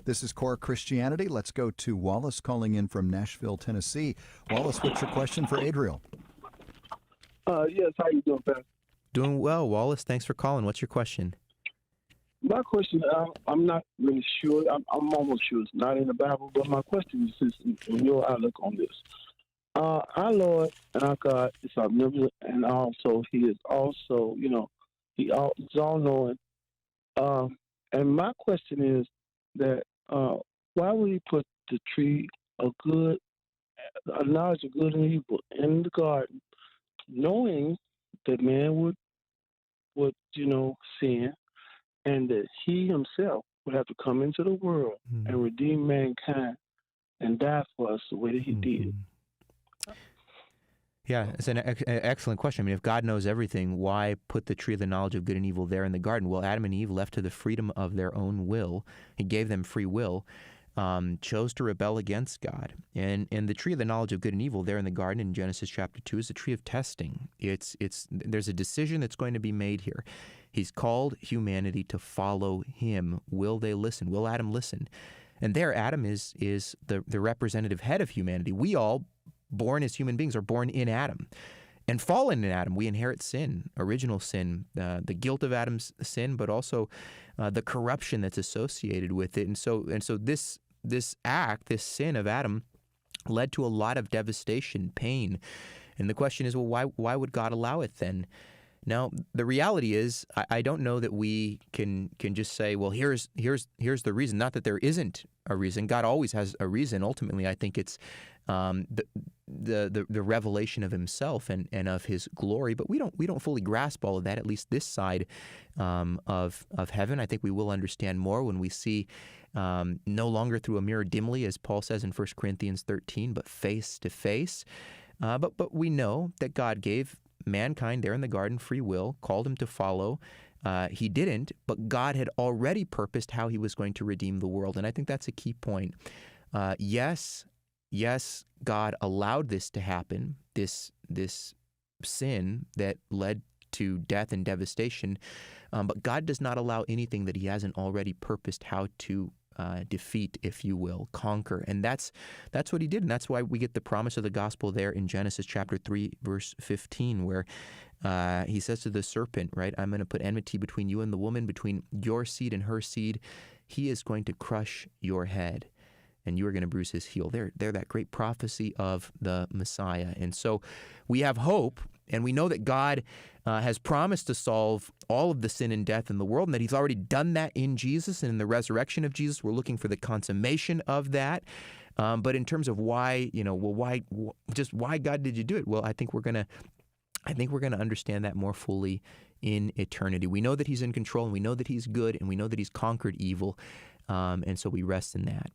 This is Core Christianity. Let's go to Wallace calling in from Nashville, Tennessee. Wallace, what's your question for Adriel? Yes, how you doing, Pastor? Doing well, Wallace. Thanks for calling. What's your question? My question, I'm not really sure. I'm almost sure it's not in the Bible, but my question is just in your outlook on this. Our Lord and our God is omnipotent, and also He is also, He's all knowing. And my question is that why would He put the tree of good, a knowledge of good and evil, in the garden, knowing that man would sin, and that He Himself would have to come into the world and redeem mankind and die for us the way that He did? Yeah, it's an excellent question. I mean, if God knows everything, why put the tree of the knowledge of good and evil there in the garden? Well, Adam and Eve, left to the freedom of their own will, He gave them free will, chose to rebel against God. And the tree of the knowledge of good and evil there in the garden in Genesis chapter 2 is a tree of testing. There's a decision that's going to be made here. He's called humanity to follow Him. Will they listen? Will Adam listen? And there, Adam is the representative head of humanity. We all, born as human beings, are born in Adam. And fallen in Adam, we inherit sin, original sin, the guilt of Adam's sin, but also the corruption that's associated with it. And so this act, this sin of Adam, led to a lot of devastation, pain. And the question is, well, why would God allow it then? Now, the reality is, I don't know that we can just say, well, here's the reason. Not that there isn't a reason. God always has a reason. Ultimately, I think it's the revelation of Himself and of His glory. But we don't fully grasp all of that, at least this side of heaven. I think we will understand more when we see no longer through a mirror dimly, as Paul says in 1 Corinthians 13, but face to face. But we know that God gave mankind there in the garden free will, called him to follow. He didn't, but God had already purposed how He was going to redeem the world. And I think that's a key point. Yes, God allowed this to happen, this sin that led to death and devastation, but God does not allow anything that He hasn't already purposed how to defeat, if you will, conquer. And that's what He did. And that's why we get the promise of the gospel there in Genesis chapter 3, verse 15, where He says to the serpent, right, I'm going to put enmity between you and the woman, between your seed and her seed. He is going to crush your head, and you are going to bruise his heel. They're that great prophecy of the Messiah. And so we have hope, and we know that God has promised to solve all of the sin and death in the world, and that He's already done that in Jesus and in the resurrection of Jesus. We're looking for the consummation of that. But in terms of why, why God did you do it? Well, I think we're going to understand that more fully in eternity. We know that He's in control, and we know that He's good, and we know that He's conquered evil, and so we rest in that.